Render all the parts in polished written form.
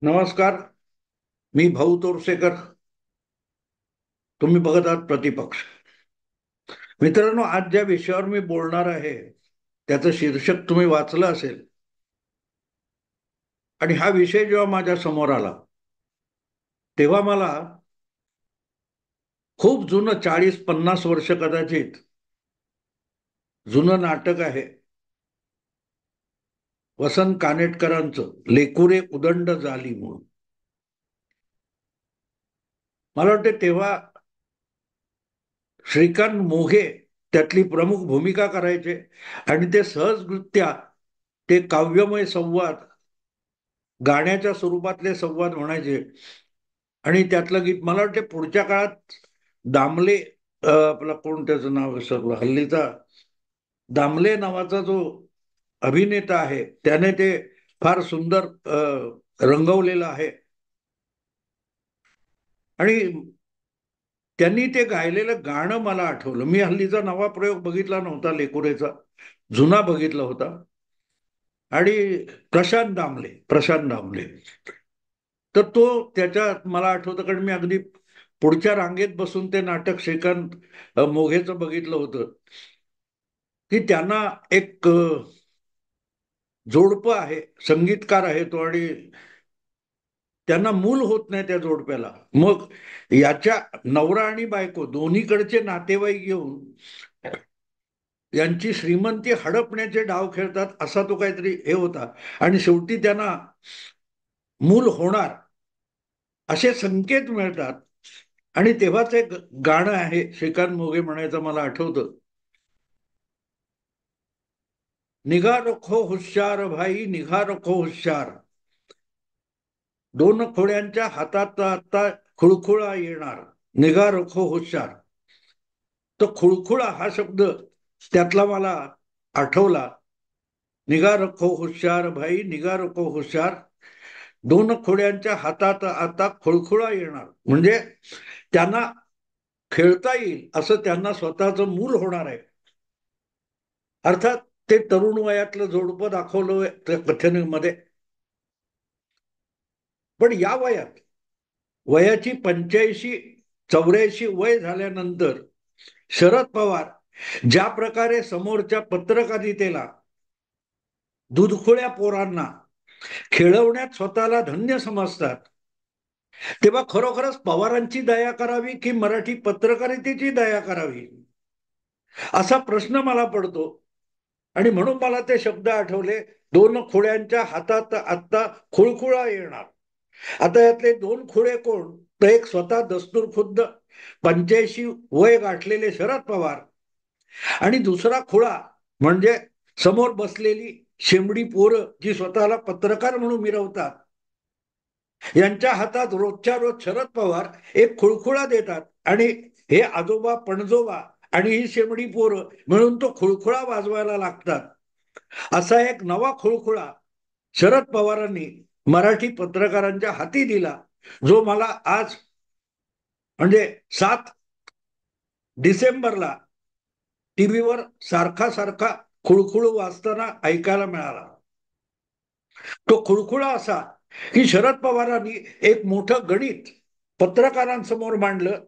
नमस्कार. मी भाऊ तोरसेकर. तुम्ही बघत आहात प्रतिपक्ष. मित्रांनो, आज ज्या विषयावर मी बोलणार आहे त्याचं शीर्षक तुम्ही वाचलं असेल. आणि हा विषय जेव्हा माझ्या समोर आला तेव्हा मला खूप जुनं 40-50 वर्ष कदाचित जुनं नाटक आहे वसंत कानेटकरांचं लेकुरे उदंड झाली म्हणून. मला वाटते तेव्हा श्रीकांत मोघे त्यातली प्रमुख भूमिका करायचे आणि ते सहजरित्या ते काव्यमय संवाद गाण्याच्या स्वरूपातले संवाद म्हणायचे. आणि त्यातलं गीत मला वाटते पुढच्या काळात दामले आपला कोण त्याचं नाव विसरलं हल्लीचा दामले नावाचा जो अभिनेता आहे त्याने ते फार सुंदर रंगवलेलं आहे. आणि त्यांनी ते गायलेलं गाणं मला आठवलं. मी हल्लीचा नवा प्रयोग बघितला नव्हता लेकुरेचा, जुना बघितला होता. आणि प्रशांत दामले तर तो त्याच्यात मला आठवतं, कारण मी अगदी पुढच्या रांगेत बसून ते नाटक श्रीकांत मोघेचं बघितलं होतं की त्यांना एक जोडपं आहे, संगीतकार आहे तो, आणि त्यांना मूल होत नाही त्या जोडप्याला. मग याच्या नवरा आणि बायको दोन्हीकडचे नातेवाईक येऊन यांची श्रीमंती हडपण्याचे डाव खेळतात, असा तो काहीतरी हे होता. आणि शेवटी त्यांना मूल होणार असे संकेत मिळतात. आणि तेव्हाच एक गाणं आहे श्रीकांत मोघे म्हणायचं मला आठवतं, निघा रखो हुशार भाई निघा रखो हुशार, दोन खोड्यांच्या हातात आता खुळखुळा येणार. निघा रखो हुशार. तर खुळखुळा हा शब्द त्यातला मला आठवला. निघा रखो हुशार भाई निघा रखो हुशार, दोन खोड्यांच्या हातात आता खुळखुळा येणार. म्हणजे त्यांना खेळता येईल असं त्यांना स्वतःचं मूल होणार आहे. अर्थात ते तरुण वयातलं जोडपं दाखवलं त्या कथेमध्ये. पण या वयात वयाची 85-84 वय झाल्यानंतर शरद पवार ज्या प्रकारे समोरच्या पत्रकारितेला, दुधखोळ्या पोरांना खेळवण्यात स्वतःला धन्य समजतात, तेव्हा खरोखरच पवारांची दया करावी की मराठी पत्रकारितेची दया करावी असा प्रश्न मला पडतो. आणि म्हणून मला ते शब्द आठवले, दोन खोड्यांच्या हातात आत्ता खुळखुळा येणार. आता यातले दोन खोडे कोण? तर एक स्वतः दस्तूर खुद्द 85 वय गाठलेले शरद पवार, आणि दुसरा खुळा म्हणजे समोर बसलेली शेंबडी पोरं जी स्वतःला पत्रकार म्हणून मिरवतात. यांच्या हातात रोजच्या रोज शरद पवार एक खुळखुळा देतात आणि हे आजोबा पणजोबा आणि ही शेंबडी पोरं मिळून तो खुळखुळा वाजवायला लागतात. असा एक नवा खुळखुळा शरद पवारांनी मराठी पत्रकारांच्या हाती दिला, जो मला आज म्हणजे 7 डिसेंबरला टीव्हीवर सारखा सारखा खुळखुळ वाचताना ऐकायला मिळाला. तो खुळखुळा असा की शरद पवारांनी एक मोठं गणित पत्रकारांसमोर मांडलं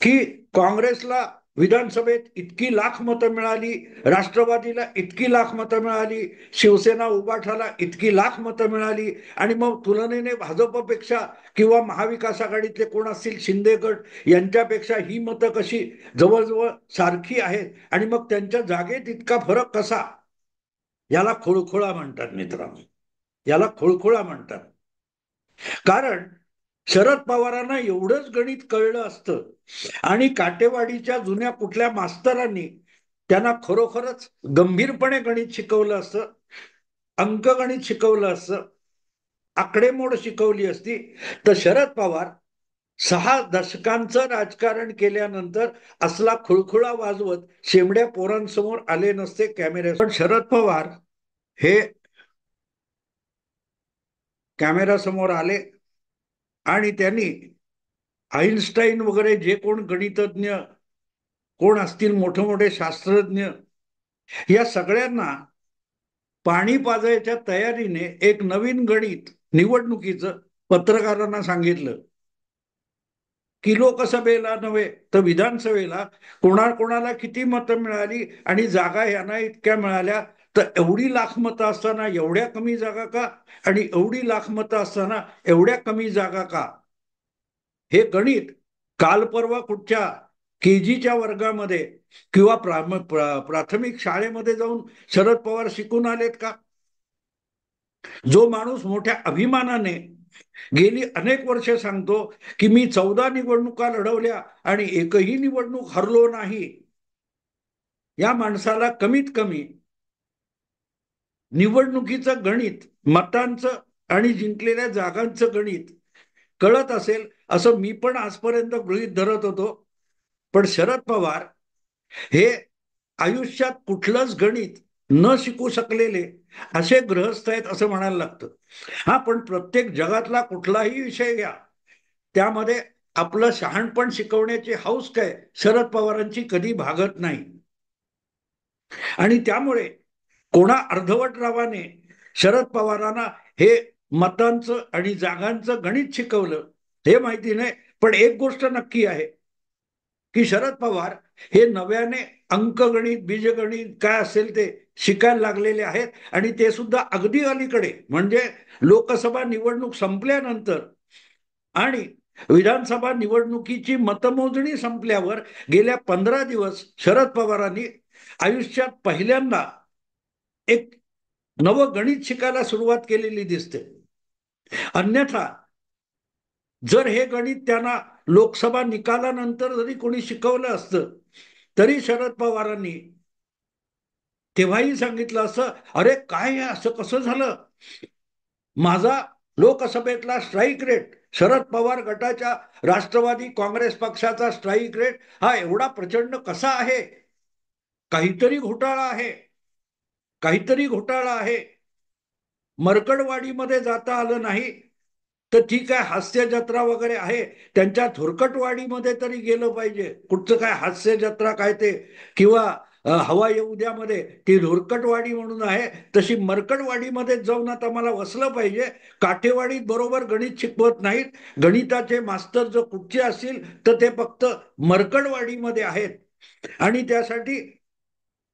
की काँग्रेसला विधानसभेत इतकी लाख मतं मिळाली, राष्ट्रवादीला इतकी लाख मतं मिळाली, शिवसेना उभाठाला इतकी लाख मतं मिळाली, आणि मग तुलनेने भाजपपेक्षा किंवा महाविकास आघाडीतले कोण असतील शिंदे गट यांच्यापेक्षा ही मतं कशी जवळजवळ सारखी आहेत, आणि मग त्यांच्या जागेत इतका फरक कसा. याला खुळखुळा म्हणतात मित्रांनो, याला खुळखुळा म्हणतात. कारण शरद पवारांना एवढंच गणित कळलं असतं आणि काटेवाडीच्या जुन्या कुठल्या मास्तरांनी त्यांना खरोखरच गंभीरपणे गणित शिकवलं असतं, अंकगणित शिकवलं असतं, आकडेमोड शिकवली असती, तर शरद पवार 6 दशकांचं राजकारण केल्यानंतर असला खुळखुळा वाजवत शेमड्या पोरांसमोर आले नसते कॅमेऱ्या. पण शरद पवार हे कॅमेऱ्यासमोर आले आणि त्यांनी आईन्स्टाईन वगैरे जे कोण गणितज्ञ कोण असतील, मोठे मोठे शास्त्रज्ञ, या सगळ्यांना पाणी पाजायच्या तयारीने एक नवीन गणित निवडणुकीचं पत्रकारांना सांगितलं की लोकसभेला नव्हे तर विधानसभेला कोणाकोणाला किती मतं मिळाली आणि जागा यांना इतक्या मिळाल्या, तर एवढी लाख मतं असताना एवढ्या कमी जागा का, आणि एवढी लाख मतं असताना एवढ्या कमी जागा का. हे गणित काल परवा कुठच्या केजीच्या वर्गामध्ये किंवा प्राथमिक शाळेमध्ये जाऊन शरद पवार शिकून आलेत का. जो माणूस मोठ्या अभिमानाने गेली अनेक वर्ष सांगतो की मी 14 निवडणुका लढवल्या आणि एकही निवडणूक हरलो नाही, या माणसाला कमीत कमी निवडणुकीचं गणित, मतांचं आणि जिंकलेल्या जागांचं गणित कळत असेल असं मी पण आजपर्यंत गृहीत धरत होतो. पण शरद पवार हे आयुष्यात कुठलंच गणित न शिकू शकलेले असे गृहस्थ आहेत असं म्हणायला लागतं. हा, पण प्रत्येक जगातला कुठलाही विषय घ्या, त्यामध्ये आपलं शहाणपण शिकवण्याची हौस काय शरद पवारांची कधी भागत नाही. आणि त्यामुळे कोणा अर्धवट रावाने शरद पवारांना हे मतांचं आणि जागांचं गणित शिकवलं हे माहिती नाही. पण एक गोष्ट नक्की आहे की शरद पवार हे नव्याने अंकगणित, बीजगणित काय असेल ते शिकायला लागलेले आहेत, आणि ते सुद्धा अगदी अलीकडे, म्हणजे लोकसभा निवडणूक संपल्यानंतर आणि विधानसभा निवडणुकीची मतमोजणी संपल्यावर गेल्या 15 दिवस शरद पवारांनी आयुष्यात पहिल्यांदा एक नवं गणित शिकायला सुरुवात केलेली दिसते. अन्यथा जर हे गणित त्यांना लोकसभा निकालानंतर जरी कोणी शिकवलं असतं तरी शरद पवारांनी तेव्हाही सांगितलं असं, अरे काय असं कसं झालं, माझा लोकसभेतला स्ट्राईक रेट, शरद पवार गटाच्या राष्ट्रवादी काँग्रेस पक्षाचा स्ट्राईक रेट हा एवढा प्रचंड कसा आहे, काहीतरी घोटाळा आहे, काहीतरी घोटाळा आहे. मरकडवाडीमध्ये जाता आलं नाही तर ठीक आहे, हास्य जत्रा वगैरे आहे, त्यांच्या धुरकटवाडीमध्ये तरी गेलं पाहिजे. कुठचं काय हास्य जत्रा काय ते, किंवा हवा येऊ द्यामध्ये ती धुरकटवाडी म्हणून आहे, तशी मरकडवाडीमध्ये जाऊन आता मला वसलं पाहिजे. काठेवाडीत बरोबर गणित शिकवत नाहीत, गणिताचे मास्तर जर कुठचे असतील तर ते फक्त मरकडवाडीमध्ये आहेत, आणि त्यासाठी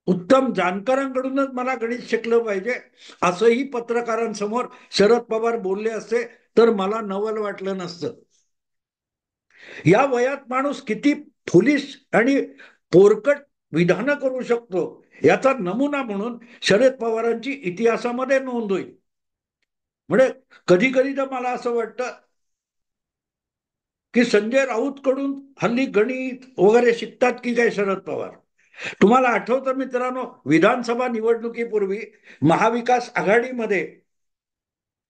उत्तम जाणकारांकडूनच मला गणित शिकलं पाहिजे, असंही पत्रकारांसमोर शरद पवार बोलले असते तर मला नवल वाटलं नसतं. या वयात माणूस किती फुलिश आणि पोरकट विधानं करू शकतो याचा नमुना म्हणून शरद पवारांची इतिहासामध्ये नोंद होईल. म्हणजे कधी कधी तर मला असं वाटतं की संजय राऊत कडून हल्ली गणित वगैरे शिकतात की काय शरद पवार. तुम्हाला आठवतं मित्रांनो, विधानसभा निवडणुकीपूर्वी महाविकास आघाडीमध्ये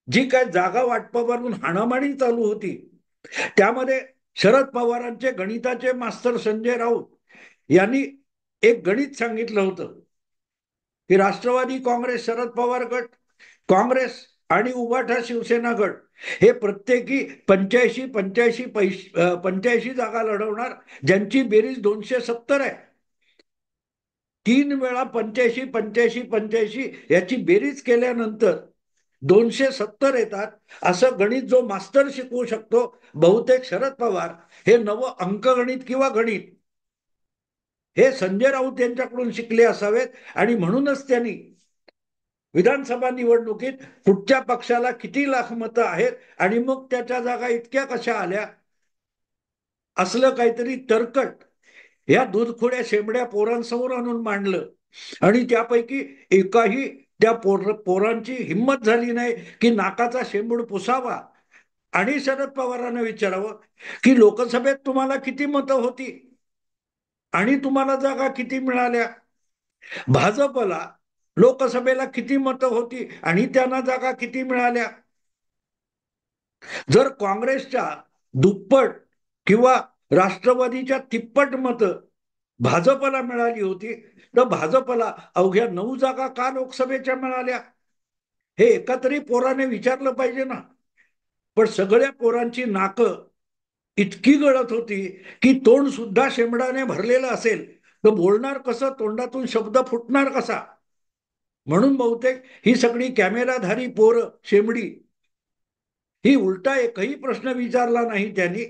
जी काय जागा वाटपावरून हाणामारी चालू होती त्यामध्ये शरद पवारांचे गणिताचे मास्तर संजय राऊत यांनी एक गणित सांगितलं होतं की राष्ट्रवादी काँग्रेस, शरद पवार गट, काँग्रेस आणि उभाठा शिवसेना गट हे प्रत्येकी 85 जागा लढवणार, ज्यांची बेरीज 270 आहे. 3 वेळा 85 याची बेरीज केल्यानंतर 270 येतात. असं गणित जो मास्तर शिकवू शकतो, बहुतेक शरद पवार हे नवं अंकगणित किंवा गणित हे संजय राऊत यांच्याकडून शिकले असावेत, आणि म्हणूनच त्यांनी विधानसभा निवडणुकीत कुठच्या पक्षाला किती लाख मतं आहेत आणि मग त्याच्या जागा इतक्या कशा आल्या असलं काहीतरी तरकट या दूधखोड्या शेंबड्या पोरांसमोर आणून मांडलं, आणि त्यापैकी एकाही त्या पोरांची हिंमत झाली नाही की नाकाचा शेंबूड पुसावा आणि शरद पवारांना विचारावं की लोकसभेत तुम्हाला किती मतं होती आणि तुम्हाला जागा किती मिळाल्या, भाजपला लोकसभेला किती मतं होती आणि त्यांना जागा किती मिळाल्या. जर काँग्रेसच्या दुप्पट किंवा राष्ट्रवादीच्या तिप्पट मतं भाजपला मिळाली होती तर भाजपला अवघ्या 9 जागा का लोकसभेच्या मिळाल्या, हे एका तरी पोराने विचारलं पाहिजे ना. पण सगळ्या पोरांची नाकं इतकी गळत होती की तोंड सुद्धा शेंबडाने भरलेलं असेल तर बोलणार कसं, तोंडातून शब्द फुटणार कसा. म्हणून बहुतेक ही सगळी कॅमेराधारी पोरं शेमडी ही उलटा एकही प्रश्न विचारला नाही त्यांनी.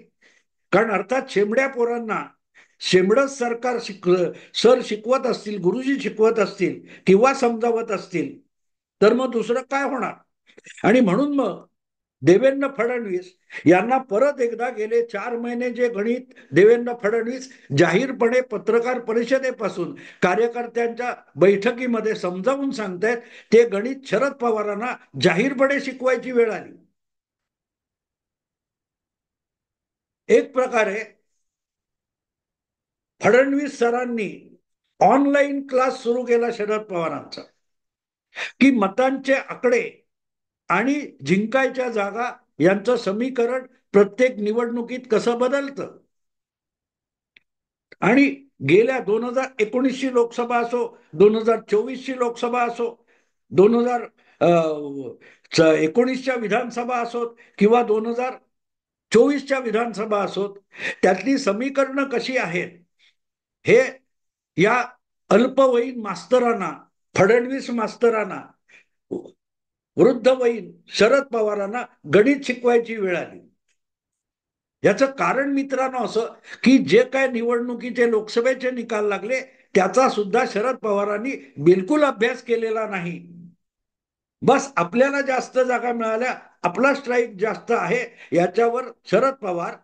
कारण अर्थात शेमड्या पोरांना शेमडच सरकार सर शिकवत असतील, गुरुजी शिकवत असतील किंवा समजावत असतील तर मग दुसरं काय होणार. आणि म्हणून मग देवेंद्र फडणवीस यांना परत एकदा गेले 4 महिने जे गणित देवेंद्र फडणवीस जाहीरपणे पत्रकार परिषदेपासून कार्यकर्त्यांच्या बैठकीमध्ये समजावून सांगतायत, ते गणित शरद पवारांना जाहीरपणे शिकवायची वेळ आली. एक प्रकारे फडणवीस सरांनी ऑनलाईन क्लास सुरू केला शरद पवारांचा, की मतांचे आकडे आणि जिंकायच्या जागा यांचं समीकरण प्रत्येक निवडणुकीत कसं बदलतं. आणि गेल्या 2019ची लोकसभा असो, 2024ची लोकसभा असो, 2019च्या विधानसभा असोत किंवा 2024च्या विधानसभा असोत, त्यातली समीकरणं कशी आहेत हे या अल्पवयीन मास्तरांना, फडणवीस मास्तरांना, वृद्धवयीन शरद पवारांना गणित शिकवायची वेळ आली. याचं कारण मित्रांनो असं, की जे काय निवडणुकीचे लोकसभेचे निकाल लागले त्याचा सुद्धा शरद पवारांनी बिलकुल अभ्यास केलेला नाही. बस आपल्याला जास्त जागा मिळाल्या, आपला स्ट्राईक जास्त आहे याच्यावर शरद पवार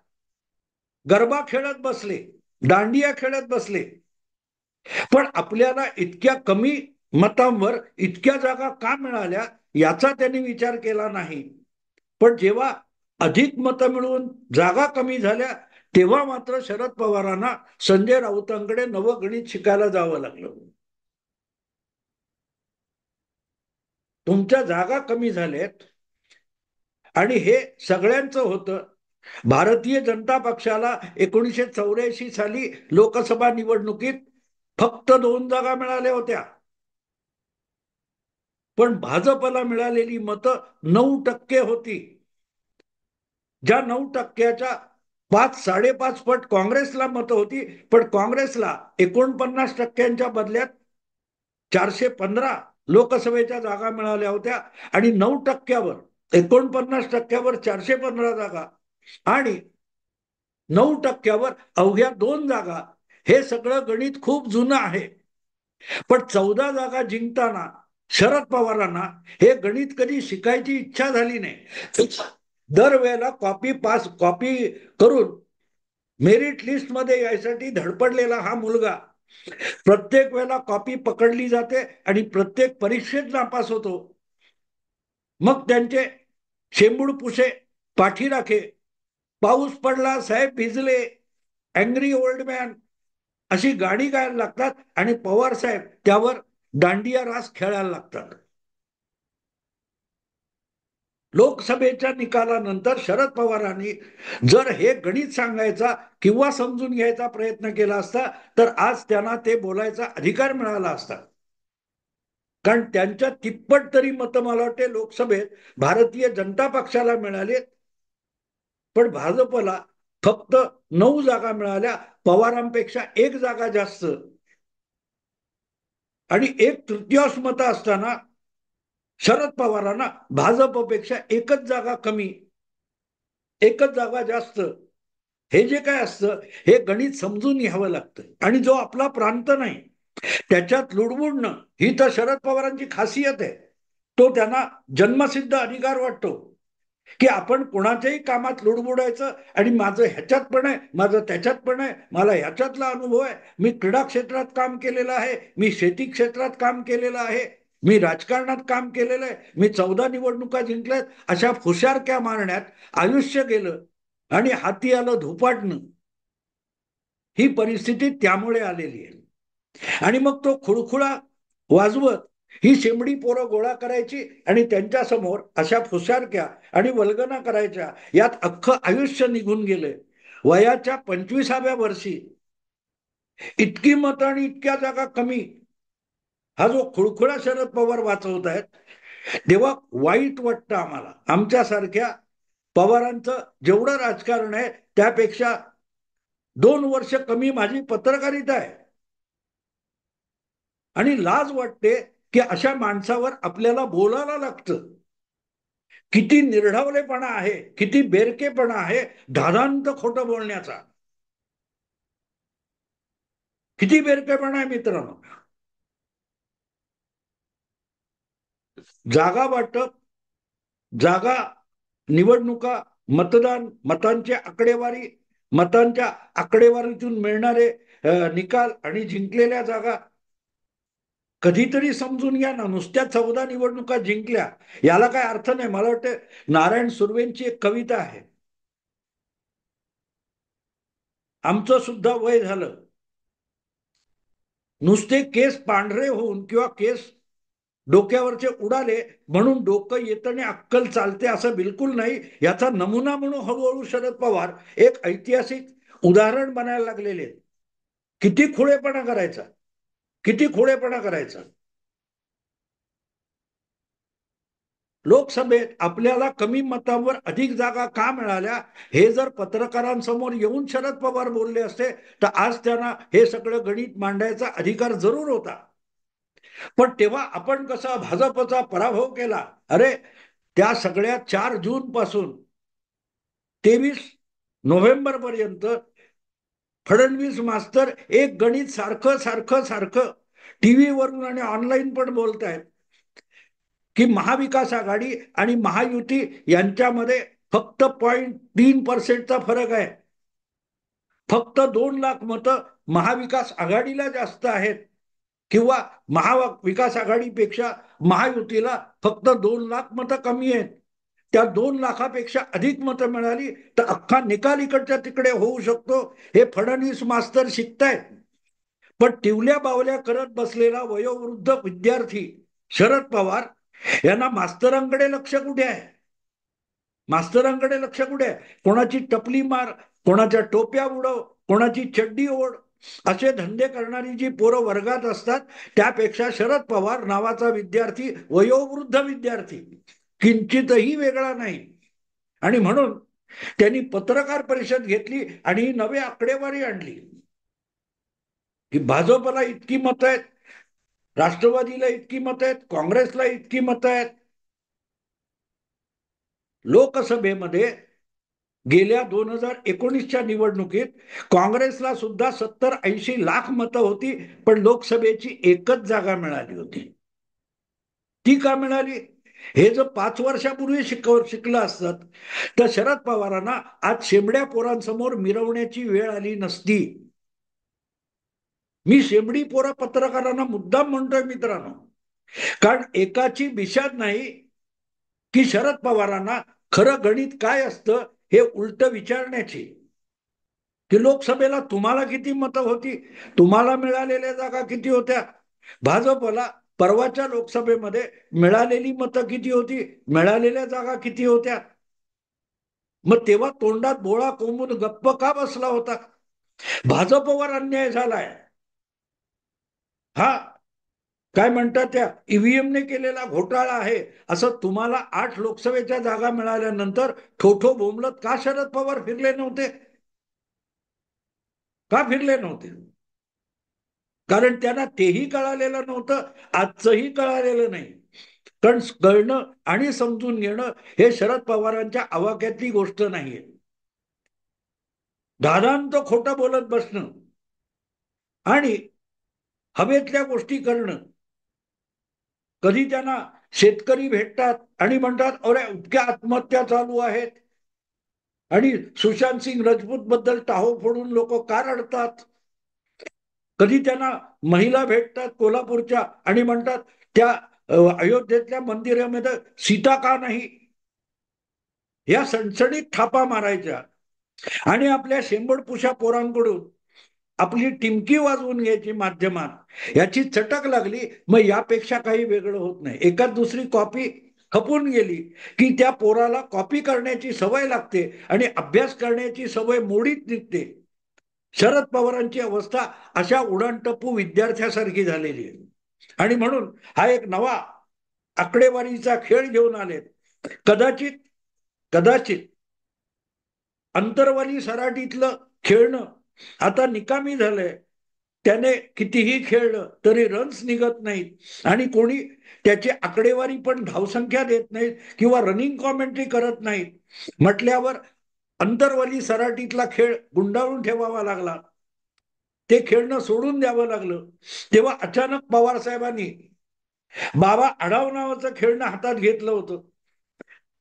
गरबा खेळत बसले, दांडिया खेळत बसले. पण आपल्याला इतक्या कमी मतांवर इतक्या जागा का मिळाल्या याचा त्यांनी विचार केला नाही. पण जेव्हा अधिक मतं मिळवून जागा कमी झाल्या तेव्हा मात्र शरद पवारांना संजय राऊतांकडे नवगणित शिकायला जावं लागलं. तुमच्या जागा कमी झाल्यात आणि हे सगळ्यांचं होतं. भारतीय जनता पक्षाला 1984 साली लोकसभा निवडणुकीत फक्त 2 जागा मिळाल्या होत्या. पण भाजपला मिळालेली मतं 9% होती. ज्या 9%च्या 5-5.5 पट काँग्रेसला मतं होती. पण काँग्रेसला 49% बदल्यात 415 लोकसभेच्या जागा मिळाल्या होत्या. आणि 9%वर 49%वर 415 जागा आणि 9%वर अवघ्या 2 जागा. हे सगळं गणित खूप जुनं आहे. पण 14 जागा जिंकताना शरद पवारांना हे गणित कधी शिकायची इच्छा झाली नाही. दरवेळेला कॉपी करून मेरिट लिस्ट मध्ये यायसाठी धडपडलेला हा मुलगा प्रत्येक वेळेला कॉपी पकडली जाते आणि प्रत्येक परीक्षेत नापास होतो. मग त्यांचे शेंबूड पुशे पाठीराखे, पाऊस पडला साहेब भिजले, अँग्री ओल्ड मॅन अशी गाणी गायला लागतात आणि पवार साहेब त्यावर दांडिया रास खेळायला लागतात. लोकसभेच्या निकालानंतर शरद पवारांनी जर हे गणित सांगायचा किंवा समजून घ्यायचा प्रयत्न केला असता तर आज त्यांना ते बोलायचा अधिकार मिळाला असता. कारण त्यांच्या तिप्पट तरी मतं मला वाटते लोकसभेत भारतीय जनता पक्षाला मिळाले. पण भाजपला फक्त 9 जागा मिळाल्या, पवारांपेक्षा 1 जागा जास्त. आणि 1/3 मतं असताना शरद पवारांना भाजपपेक्षा 1 जागा कमी, 1 जागा जास्त. हे जे काय असतं हे गणित समजून घ्यावं लागतं. आणि जो आपला प्रांत नाही त्याच्यात लुडबुडणं ही तर शरद पवारांची खासियत आहे. तो त्यांना जन्मसिद्ध अधिकार वाटतो की आपण कोणाच्याही कामात लुडबुडायचं आणि माझं ह्याच्यात पण आहे, माझं त्याच्यात पण आहे, मला ह्याच्यातला अनुभव आहे, मी क्रीडा क्षेत्रात काम केलेलं आहे, मी शेती क्षेत्रात काम केलेलं आहे, मी राजकारणात काम केलेलं आहे, मी 14 निवडणुका जिंकल्यात, अशा फुशारक्या मारण्यात आयुष्य गेलं आणि हाती आलं धुपाटणं. ही परिस्थिती त्यामुळे आलेली आहे. आणि मग तो खुळखुळा वाजवत ही शेंबडी पोरं गोळा करायची आणि त्यांच्या समोर अशा फुसारक्या आणि वल्गना करायच्या. यात अख्खं आयुष्य निघून गेलंय. वयाच्या 25व्या वर्षी इतकी मतं आणि इतक्या जागा कमी, हा जो खुळखुळा शरद पवार वाचवत आहेत तेव्हा वाईट वाटतं आम्हाला. आमच्यासारख्या पवारांचं जेवढं राजकारण आहे त्यापेक्षा 2 वर्ष कमी माझी पत्रकारिता आहे. आणि लाज वाटते की अशा माणसावर आपल्याला बोलायला लागतं. किती निर्ढावलेपणा आहे, किती बेरकेपणा आहे धादांत खोटं बोलण्याचा. किती बेरकेपणा आहे मित्रांनो. जागा वाटप, जागा निवडणुका, मतदान, मतांची आकडेवारी, मतांच्या आकडेवारीतून मिळणारे निकाल आणि जिंकलेल्या जागा कधीतरी समजून घ्या ना. नुसत्या 14 निवडणुका जिंकल्या याला काय अर्थ नाही. मला वाटतं नारायण सुर्वेंची एक कविता आहे, आमचं सुद्धा वय झालं, नुसते केस पांढरे होऊन किंवा केस डोक्यावरचे उडाले म्हणून डोकं येतं आणि अक्कल चालते असं बिलकुल नाही. याचा नमुना म्हणून हळूहळू शरद पवार एक ऐतिहासिक उदाहरण बनायला लागलेले आहेत. किती खुळेपणा करायचा, किती खुळेपणा करायचा. लोकसभेत आपल्याला कमी मतांवर अधिक जागा का मिळाल्या हे जर पत्रकारांसमोर येऊन शरद पवार बोलले असते तर आज त्यांना हे सगळं गणित मांडायचा अधिकार जरूर होता. पण तेव्हा आपण कसा भाजपचा पराभव केला. अरे त्या सगळ्या 4 जून पासून 23 नोव्हेंबर पर्यंत फडणवीस मास्तर एक गणित सारखं सारखं सारखं टीव्हीवरून आणि ऑनलाईन पण बोलतायत की महाविकास आघाडी आणि महायुती यांच्यामध्ये फक्त 0.3%चा फरक आहे. फक्त 2 लाख मतं महाविकास आघाडीला जास्त आहेत किंवा महाविकास आघाडीपेक्षा महायुतीला फक्त 2 लाख मतं कमी आहेत. त्या 2 लाखापेक्षा अधिक मतं मिळाली तर अख्खा निकाल इकडच्या तिकडे होऊ शकतो. हे फडणवीस मास्तर शिकतायत. पण टिवल्या बावल्या करत बसलेला वयोवृद्ध विद्यार्थी शरद पवार यांना मास्तरांकडे लक्ष कुठे आहे. मास्तरांकडे लक्ष कुठे आहे. कोणाची टपली मार, कोणाच्या टोप्या उडव, कोणाची चड्डी ओढ असे धंदे करणारी जी पोरं वर्गात असतात त्यापेक्षा शरद पवार नावाचा विद्यार्थी, वयोवृद्ध विद्यार्थी किंचितही वेगळा नाही. आणि म्हणून त्यांनी पत्रकार परिषद घेतली आणि नवी आकडेवारी आणली की भाजपला इतकी मतं आहेत, राष्ट्रवादीला इतकी मतं आहेत, काँग्रेसला इतकी मतं आहेत. लोकसभेमध्ये गेल्या 2019च्या निवडणुकीत काँग्रेसला सुद्धा 70-80 लाख मतं होती, पण लोकसभेची एकच जागा मिळाली होती. ती का मिळाली. हे जर 5 वर्षापूर्वी शिकलं असतं तर शरद पवारांना आज शेंबड्या पोरांसमोर मिरवण्याची वेळ आली नसती. मी शेंबडी पोरा पत्रकारांना मुद्दाम म्हणतोय मित्रांनो, कारण एकाची बिशाद नाही की शरद पवारांना खरं गणित काय असतं हे उलट विचारण्याची. की लोकसभेला तुम्हाला किती मतं होती, तुम्हाला मिळालेल्या जागा किती होत्या, भाजपला परवाच्या लोकसभेमध्ये मिळालेली मतं किती होती, मिळालेल्या जागा किती होत्या. मग तेव्हा तोंडात बोळा कोंबून गप्प का बसला होता. भाजपवर अन्याय झालाय. हा काय म्हणतात त्या ईव्हीएमने केलेला घोटाळा आहे असं तुम्हाला 8 लोकसभेच्या जागा मिळाल्यानंतर ठोठो बोंबलत का शरद पवार फिरले नव्हते. का फिरले नव्हते. कारण त्यांना तेही कळालेलं नव्हतं, आजचंही कळालेलं नाही. कारण कळणं आणि समजून घेणं हे शरद पवारांच्या आवाक्यातली गोष्ट नाहीये. दादांत खोटं बोलत बसणं आणि हवेतल्या गोष्टी करणं. कधी त्यांना शेतकरी भेटतात आणि म्हणतात अरे इतक्या आत्महत्या चालू आहेत आणि सुशांत सिंग राजपूत बद्दल टाहो फोडून लोक का रडतात. कधी त्यांना महिला भेटतात कोल्हापूरच्या आणि म्हणतात त्या अयोध्येतल्या मंदिरामध्ये सीता का नाही. या सणसणीत थापा मारायच्या आणि आपल्या शेंबडपुशा पोरांकडून आपली टिमकी वाजवून घ्यायची माध्यमात. याची चटक लागली मग यापेक्षा काही वेगळं होत नाही. एकाच दुसरी कॉपी खपून गेली की त्या पोराला कॉपी करण्याची सवय लागते आणि अभ्यास करण्याची सवय मोडीत निघते. शरद पवारांची अवस्था अशा उडाणटप्पू विद्यार्थ्यासारखी झालेली आहे. आणि म्हणून हा एक नवा आकडेवारीचा खेळ घेऊन आले. कदाचित कदाचित अंतरवाली सराटीतलं खेळणं आता निकामी झालंय. त्याने कितीही खेळलं तरी रन्स निघत नाहीत आणि कोणी त्याची आकडेवारी पण धावसंख्या देत नाहीत किंवा रनिंग कॉमेंट्री करत नाहीत म्हटल्यावर अंतरवली सराटीतला खेळ गुंडाळून ठेवावा लागला. ते खेळणं सोडून द्यावं लागलं. तेव्हा अचानक पवार साहेबांनी बाबा आढाव नावाचं खेळणं हातात घेतलं होतं.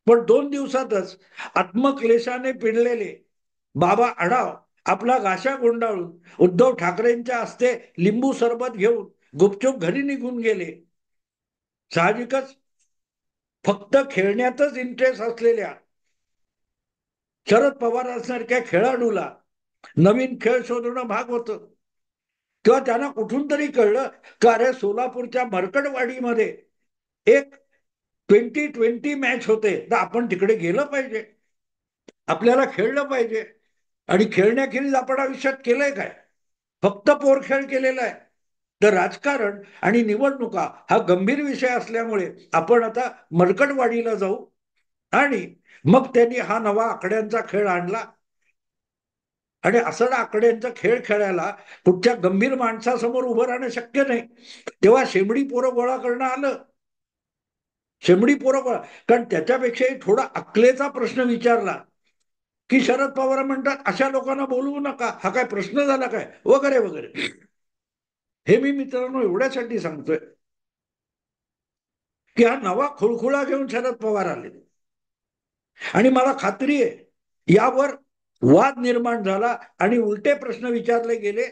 पण 2 दिवसातच आत्मक्लेशाने पिळलेले बाबा आढाव आपला गाशा गुंडाळून उद्धव ठाकरेंच्या हस्ते लिंबू सरबत घेऊन गुपचूप घरी निघून गेले. साहजिकच फक्त खेळण्यातच इंटरेस्ट असलेल्या शरद पवारांसारख्या खेळाडूला नवीन खेळ शोधणं भाग होतं. तेव्हा त्यांना कुठून तरी कळलं का अरे सोलापूरच्या मरकडवाडीमध्ये एक 20-20 मॅच होते, तर आपण तिकडे गेलं पाहिजे, आपल्याला खेळलं पाहिजे. आणि खेळण्याखेरीज आपण आयुष्यात केलंय काय? फक्त पोरखेळ केलेला आहे. तर राजकारण आणि निवडणुका हा गंभीर विषय असल्यामुळे आपण आता मरकडवाडीला जाऊ आणि मग त्यांनी हा नवा आकड्यांचा खेळ आणला. आणि असं आकड्यांचा खेळ खेळायला कुठच्या गंभीर माणसासमोर उभं राहणं शक्य नाही. तेव्हा शेंबडी पोरं गोळा करणं आलं. शेंबडी पोरं गोळा, कारण त्याच्यापेक्षाही थोडा अक्कलेचा प्रश्न विचारला की शरद पवार म्हणतात अशा लोकांना बोलवू नका, हा काय प्रश्न झाला काय, वगैरे वगैरे. हे मी मित्रांनो एवढ्यासाठी सांगतोय की हा नवा खुळखुळा घेऊन शरद पवार आले आणि मला खात्री आहे यावर वाद निर्माण झाला आणि उलटे प्रश्न विचारले गेले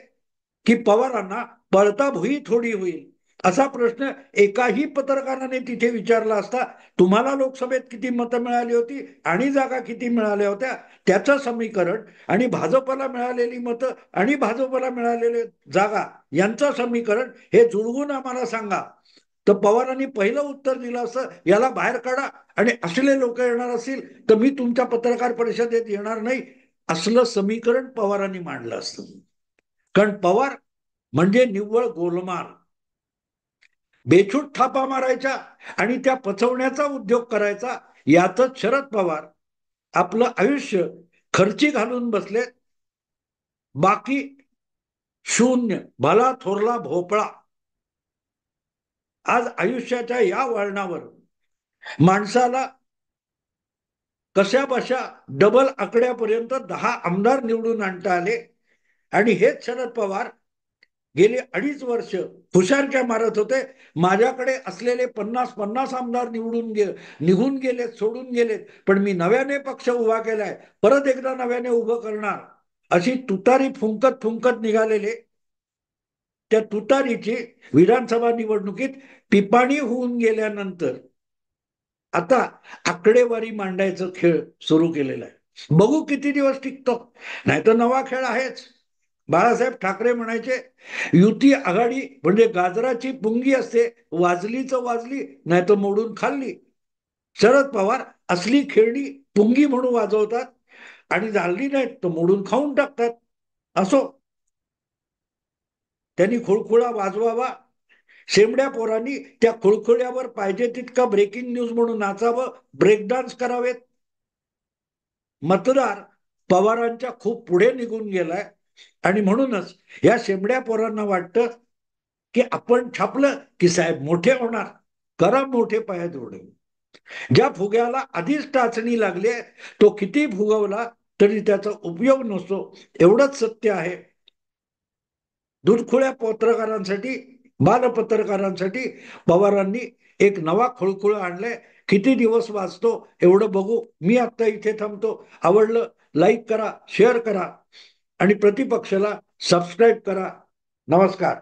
की पवारांना पळता भुई थोडी होईल असा प्रश्न एकाही पत्रकाराने तिथे विचारला असता तुम्हाला लोकसभेत किती मतं मिळाली होती आणि जागा किती मिळाल्या होत्या त्याचं समीकरण आणि भाजपला मिळालेली मतं आणि भाजपला मिळालेले जागा यांचं समीकरण हे जुळवून आम्हाला सांगा. तर पवारांनी पहिलं उत्तर दिलं असं याला बाहेर काढा आणि असले लोक येणार असतील तर मी तुमच्या पत्रकार परिषदेत येणार नाही, असलं समीकरण पवारांनी मांडलं असतं. कारण पवार म्हणजे निव्वळ गोलमाल, बेछूट थापा मारायच्या आणि त्या पचवण्याचा उद्योग करायचा, यातच शरद पवार आपलं आयुष्य खर्ची घालून बसले. बाकी शून्य, भला थोरला भोपळा. आज आयुष्याच्या या वळणावर माणसाला कशा बशा डबल आकड्यापर्यंत 10 आमदार निवडून आणता आले आणि हेच शरद पवार गेले 2.5 वर्ष हुशारक्या मारत होते. माझ्याकडे असलेले 50 आमदार निघून गेलेत, सोडून गेलेत, पण मी नव्याने पक्ष उभा केलाय, परत एकदा नव्याने उभं करणार, अशी तुतारी फुंकत फुंकत निघालेले. त्या तुतारीची विधानसभा निवडणुकीत पिपाणी होऊन गेल्यानंतर आता आकडेवारी मांडायचं खेळ सुरू केलेला आहे. बघू किती दिवस टिकतो, नाही तर नवा खेळ आहेच. बाळासाहेब ठाकरे म्हणायचे युती आघाडी म्हणजे गाजराची पुंगी असते, वाजलीच वाजली नाही तर मोडून खाल्ली. शरद पवार असली खेळणी पुंगी म्हणून वाजवतात आणि झाली नाहीत तर मोडून खाऊन टाकतात. असो, त्यांनी खुळखुळा वाजवावा, शेमड्या पोरांनी त्या खुळखुळ्यावर पाहिजे तितका ब्रेकिंग न्यूज म्हणून नाचावं, ब्रेक डान्स करावेत. मतदार पवारांच्या खूप पुढे निघून गेलाय आणि म्हणूनच या शेमड्या पोरांना वाटतं की आपण छापलं की साहेब मोठे होणार, करा मोठे पायात उडे. ज्या फुग्याला आधीच टाचणी लागली तो किती फुगवला तरी त्याचा उपयोग नसतो, एवढंच सत्य आहे. दुधखुळ्या पत्रकारांसाठी, बालपत्रकारांसाठी पवारांनी एक नवा खुळखुळ आणलाय. किती दिवस वाचतो एवढं बघू. मी आता इथे थांबतो. आवडलं लाईक करा, शेअर करा आणि प्रतिपक्षाला सबस्क्राईब करा. नमस्कार.